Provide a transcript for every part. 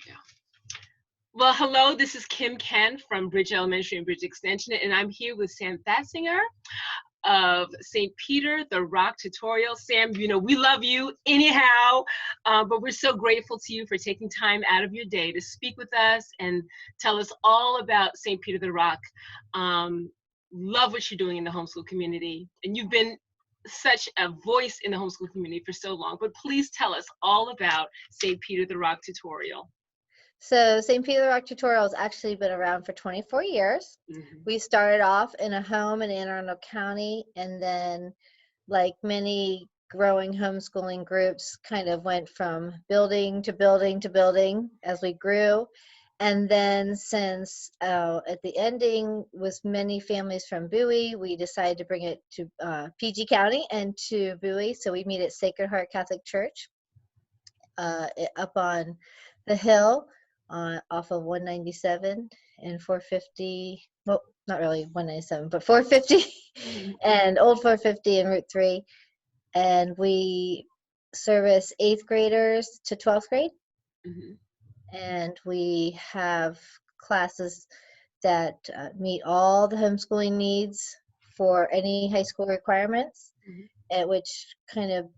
Yeah. Well, hello, this is Kim Ken from Bridge Elementary and Bridge Extension, and I'm here with Sam Thatzinger of St. Peter the Rock Tutorial. Sam, we love you anyhow, but we're so grateful to you for taking time out of your day to speak with us and tell us all about St. Peter the Rock. Love what you're doing in the homeschool community, and you've been such a voice in the homeschool community for so long, but please tell us all about St. Peter the Rock Tutorial. So St. Peter the Rock Tutorial has actually been around for 24 years. Mm-hmm. We started off in a home in Anne Arundel County, and then, like many growing homeschooling groups, kind of went from building to building to building as we grew. And then since at the ending with many families from Bowie, we decided to bring it to PG County and to Bowie. So we meet at Sacred Heart Catholic Church up on the hill off of 197 and 450. Well, not really 197, but 450 and old 450 and Route 3. And we service 8th graders to 12th grade. Mm-hmm. And we have classes that meet all the homeschooling needs for any high school requirements, at which kind of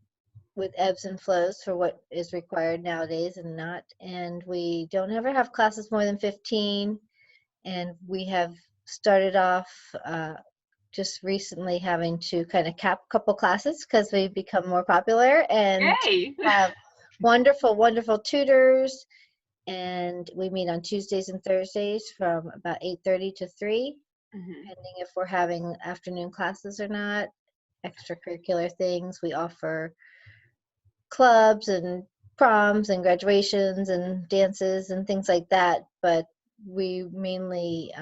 with ebbs and flows for what is required nowadays and not. And we don't ever have classes more than 15. And we have started off just recently having to kind of cap a couple classes because we've become more popular and have wonderful, wonderful tutors. And we meet on Tuesdays and Thursdays from about 8:30 to 3, depending if we're having afternoon classes or not. Extracurricular things. We offer clubs and proms and graduations and dances and things like that. But we mainly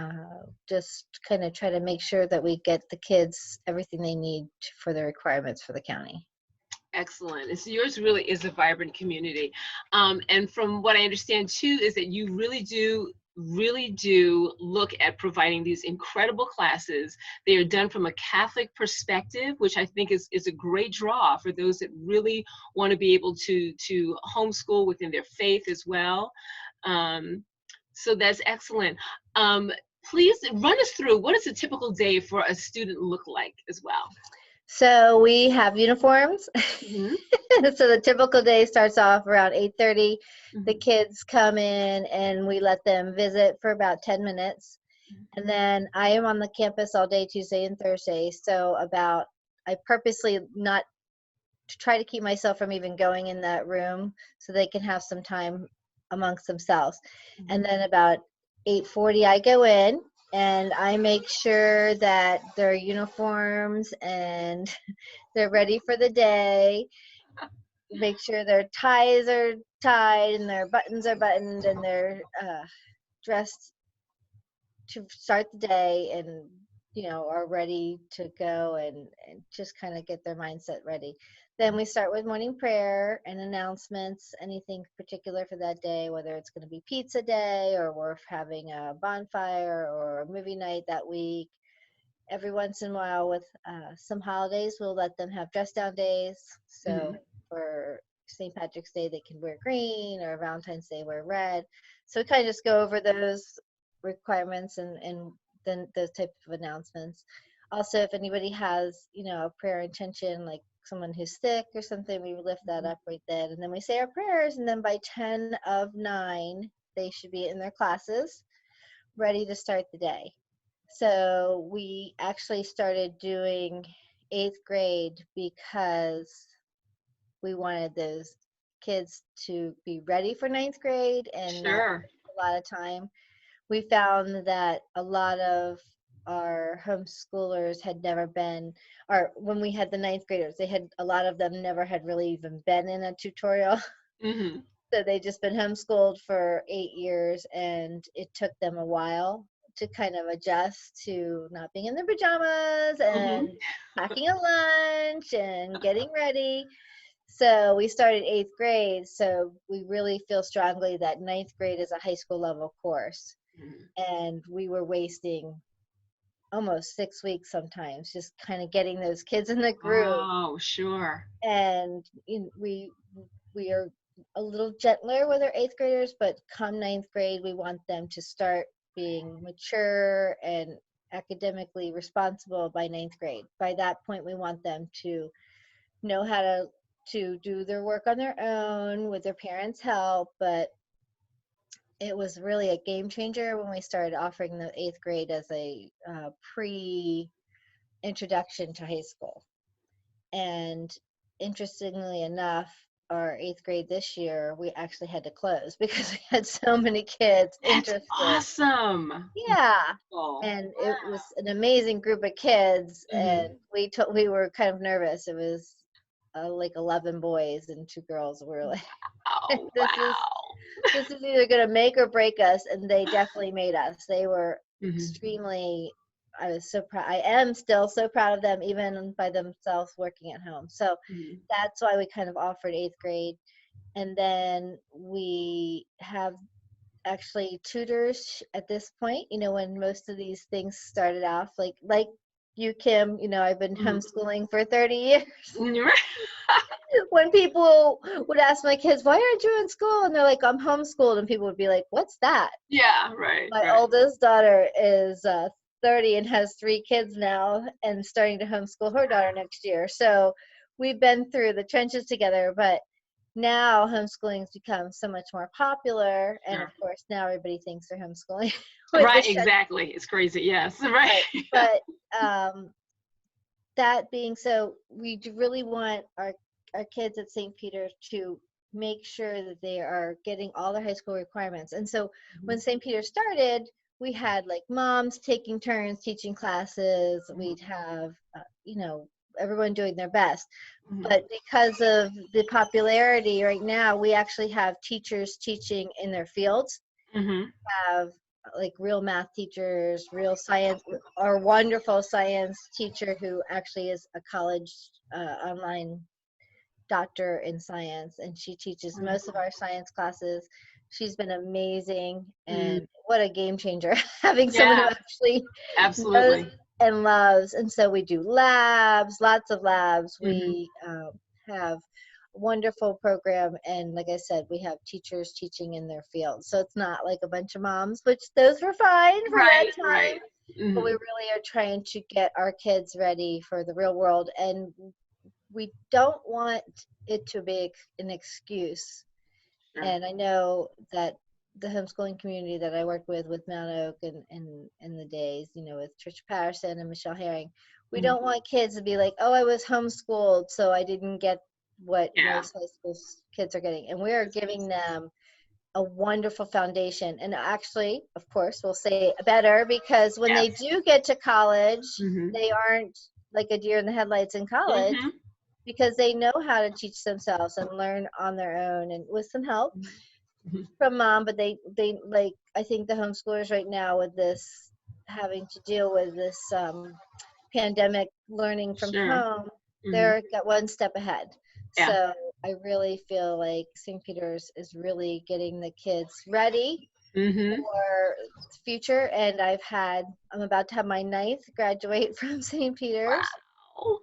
just kind of try to make sure that we get the kids everything they need for the requirements for the county. Excellent. And so yours really is a vibrant community. And from what I understand too, is that you really do look at providing these incredible classes. They are done from a Catholic perspective, which I think is a great draw for those that really want to be able to homeschool within their faith as well. So that's excellent. Please run us through, what does a typical day for a student look like as well? So we have uniforms. So the typical day starts off around 8:30. The kids come in and we let them visit for about 10 minutes. And then I am on the campus all day Tuesday and Thursday. So I purposely not try to keep myself from even going in that room so they can have some time amongst themselves. And then about 8:40 I go in. And I make sure that their uniforms and they're ready for the day. Make sure their ties are tied and their buttons are buttoned and they're dressed to start the day and, are ready to go and just kind of get their mindset ready. Then we start with morning prayer and announcements, anything particular for that day, whether it's going to be pizza day or we're having a bonfire or a movie night that week. Every once in a while with some holidays, we'll let them have dress down days. So for St. Patrick's Day, they can wear green, or Valentine's Day, wear red. So we kind of just go over those requirements and then those type of announcements. Also, if anybody has, a prayer intention, like someone who's sick or something, we lift that up right then. And then we say our prayers, and then by 10:09, they should be in their classes, ready to start the day. So we actually started doing 8th grade because we wanted those kids to be ready for 9th grade and not a lot of time. We found that a lot of our homeschoolers had never been, or when we had the 9th graders, a lot of them never had really even been in a tutorial. So they just been homeschooled for 8 years, and it took them a while to kind of adjust to not being in their pajamas and packing a lunch and getting ready. So we started 8th grade. So we really feel strongly that 9th grade is a high school level course. And we were wasting almost 6 weeks sometimes just kind of getting those kids in the groove. Oh, sure. And we are a little gentler with our 8th graders, but come ninth grade, we want them to start being mature and academically responsible by ninth grade. By that point, we want them to know how to do their work on their own with their parents' help. But it was really a game changer when we started offering the 8th grade as a pre introduction to high school. And interestingly enough, our 8th grade this year, we actually had to close because we had so many kids That's interested. awesome. Yeah. Oh, And it was an amazing group of kids, and we were kind of nervous. It was like 11 boys and 2 girls. We were like, oh, this is wow. this is either going to make or break us, and they definitely made us. They were extremely, I was so proud. I am still so proud of them, even by themselves working at home. So that's why we kind of offered 8th grade. And then we have actually tutors at this point, when most of these things started off, like you, Kim, I've been homeschooling for 30 years. When people would ask my kids, why aren't you in school? And they're like, I'm homeschooled. And people would be like, what's that? Yeah, right. My oldest daughter is 30 and has 3 kids now and starting to homeschool her daughter next year. So we've been through the trenches together, but now homeschooling has become so much more popular. And of course, now everybody thinks they're homeschooling. Right, exactly. It's crazy. Yes, right. But that being so, we really want our kids at St. Peter's to make sure that they are getting all their high school requirements. And so when St. Peter's started, we had like moms taking turns teaching classes. We'd have, everyone doing their best. But because of the popularity right now, we actually have teachers teaching in their fields. Have like real math teachers, real science, our wonderful science teacher who actually is a college online doctor in science, and she teaches most of our science classes. She's been amazing, and what a game changer having someone who actually knows and loves. And so we do labs, lots of labs. We have wonderful program, and like I said, we have teachers teaching in their field, so it's not like a bunch of moms, which those were fine for that time. But we really are trying to get our kids ready for the real world, and we don't want it to be an excuse. And I know that the homeschooling community that I worked with Mount Oak and in the days, with Trish Patterson and Michelle Herring, we don't want kids to be like, oh, I was homeschooled, so I didn't get what most high school kids are getting. And we are giving them a wonderful foundation. And actually, of course, we'll say better, because when they do get to college, they aren't like a deer in the headlights in college, because they know how to teach themselves and learn on their own and with some help from mom. But they like, I think the homeschoolers right now, with this having to deal with this pandemic learning from home, they're got one step ahead. So I really feel like St. Peter's is really getting the kids ready for the future. And I'm about to have my 9th graduate from St. Peter's. Wow.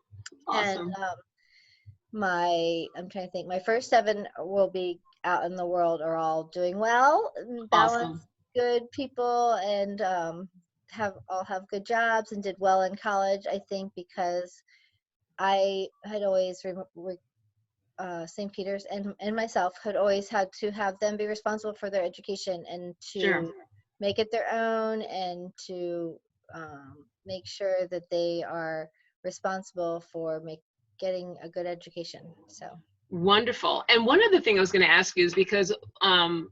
Awesome. And I'm trying to think, my first 7 will be out in the world, are all doing well, balanced, good people, and all have good jobs and did well in college. I think because I had always St. Peter's and myself had always had to have them be responsible for their education and to make it their own, and to make sure that they are responsible for getting a good education. So wonderful. And one other thing I was going to ask you is, because I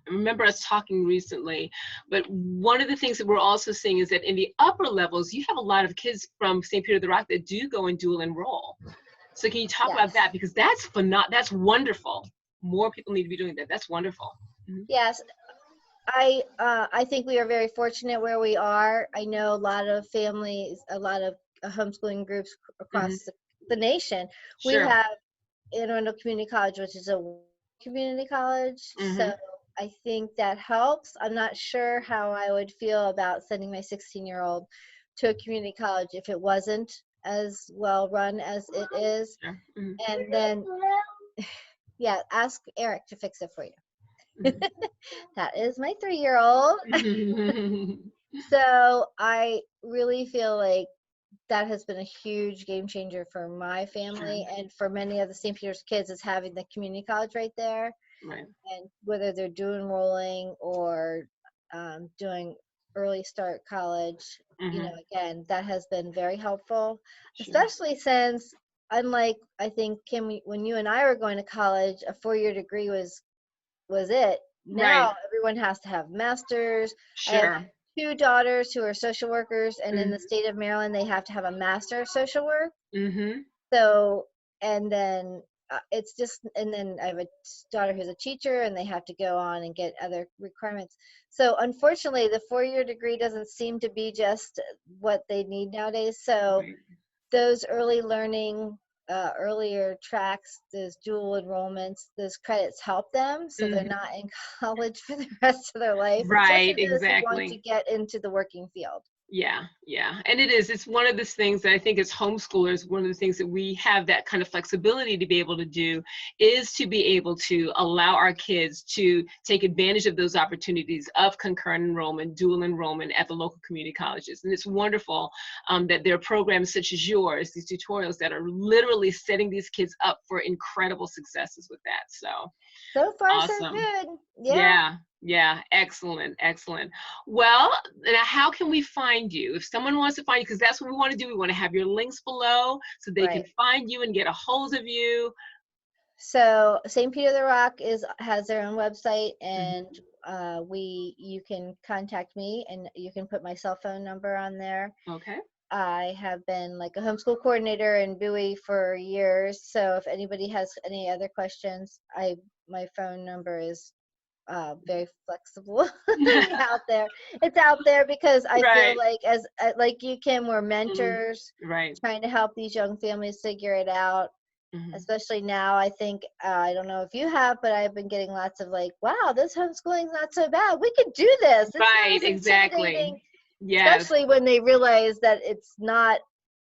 remember us talking recently, but one of the things that we're also seeing is that in the upper levels, you have a lot of kids from St. Peter the Rock that do go and dual enroll. So can you talk about that? Because that's that's wonderful. More people need to be doing that. That's wonderful. Yes. I think we are very fortunate where we are. I know a lot of families, a lot of homeschooling groups across the nation. We have Anne Arundel Community College, which is a community college. So I think that helps. I'm not sure how I would feel about sending my 16-year-old to a community college if it wasn't as well run as it is. And then Yeah, ask Eric to fix it for you. Mhm. That is my 3-year-old. So I really feel like that has been a huge game changer for my Sure. family and for many of the St. Peter's kids is having the community college right there. Right. And whether they're doing enrolling or doing early start college, Hmm. again, that has been very helpful, Sure. especially since, unlike I think Kim, when you and I were going to college, a 4-year degree was it. Now Right. everyone has to have masters. I have Sure. 2 daughters who are social workers, and in the Hmm. state of Maryland, they have to have a master of social work. Hmm. So, and then it's just, and then I have a daughter who's a teacher, and they have to go on and get other requirements. So, unfortunately, the 4-year degree doesn't seem to be just what they need nowadays. So, Right. those early learning, earlier tracks, those dual enrollments, those credits help them so they're Hmm. not in college for the rest of their life, Right. especially those who want to Exactly. get into the working field. Yeah, yeah. And it is. It's one of those things that I think as homeschoolers, one of the things that we have that kind of flexibility to be able to do is to be able to allow our kids to take advantage of those opportunities of concurrent enrollment, dual enrollment at the local community colleges. And it's wonderful that there are programs such as yours, these tutorials that are literally setting these kids up for incredible successes with that. So So far, so awesome. good. Yeah. Yeah, yeah, excellent, excellent. Well, now how can we find you? If someone wants to find you, because that's what we want to do. We want to have your links below so they can Right. find you and get a hold of you. So St. Peter the Rock has their own website, and Hmm. you can contact me, and you can put my cell phone number on there. Okay. I have been like a homeschool coordinator in Bowie for years, so if anybody has any other questions, my phone number is very flexible out there. It's out there because I feel Right. like as like you, Kim, we're Mhm. mentors Right. trying to help these young families figure it out. Mhm. Especially now, I think I don't know if you have, but I've been getting lots of like, "Wow, this homeschooling's not so bad. We could do this. It's not Right, as exactly. intimidating." Yes. Especially when they realize that it's not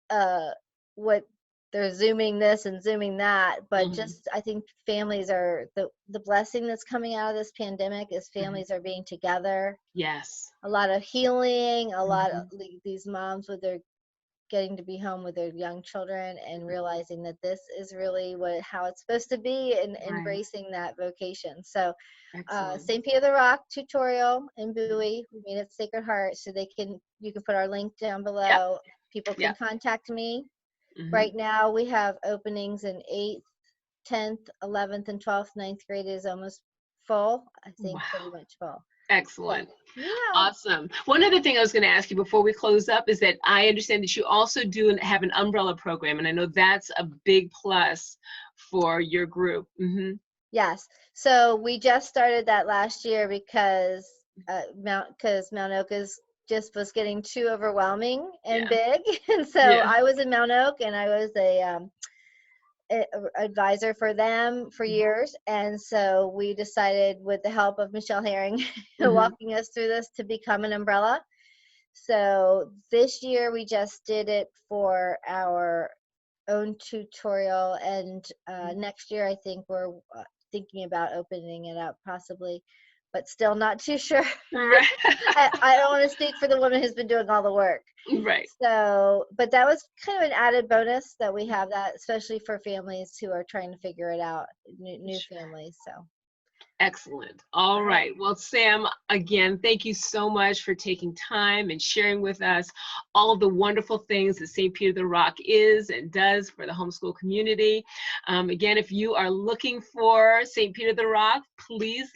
uh what they're zooming this and zooming that, but Hmm. just I think families are the blessing that's coming out of this pandemic is Hmm. families are being together, Yes. a lot of healing, a lot of Hmm. these moms with their getting to be home with their young children and realizing that this is really how it's supposed to be and Right. embracing that vocation. So Excellent. St. Peter the Rock tutorial in Bowie, we meet at Sacred Heart, so you can put our link down Yep. below. People can Yep. contact me. Hmm. Right now we have openings in 8th, 10th, 11th, and 12th. Ninth grade is almost full. I think Wow. pretty much full. So Excellent. yeah. Awesome. One other thing I was going to ask you before we close up is that I understand that you also have an umbrella program, and I know that's a big plus for your group. Hmm. Yes. So we just started that last year because Mount Oak just was getting too overwhelming and Yeah. big, and so Yeah. I was in Mount Oak and I was a advisor for them for years, and so we decided, with the help of Michelle Herring, Hmm. walking us through this, to become an umbrella. So this year we just did it for our own tutorial, and next year I think we're thinking about opening it up possibly, but still not too sure. Right. I don't want to speak for the woman who's been doing all the work. Right. So, but that was kind of an added bonus that we have that, especially for families who are trying to figure it out, new Sure. families. So, Excellent. All all right. right. Well, Sam, again, thank you so much for taking time and sharing with us all of the wonderful things that St. Peter the Rock is and does for the homeschool community. Again, if you are looking for St. Peter the Rock, please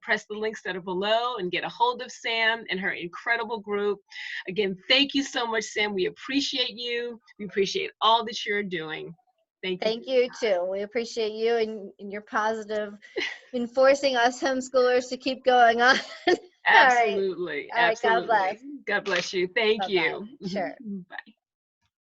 press the links that are below and get a hold of Sam and her incredible group. Again, thank you so much, Sam. We appreciate you. We appreciate all that you're doing. Thank you for Thank your you too. We appreciate you and your positive enforcing us homeschoolers to keep going on. All right. Absolutely, All right. God absolutely. bless. God bless you. Thank Bye bye. you. Sure. Bye.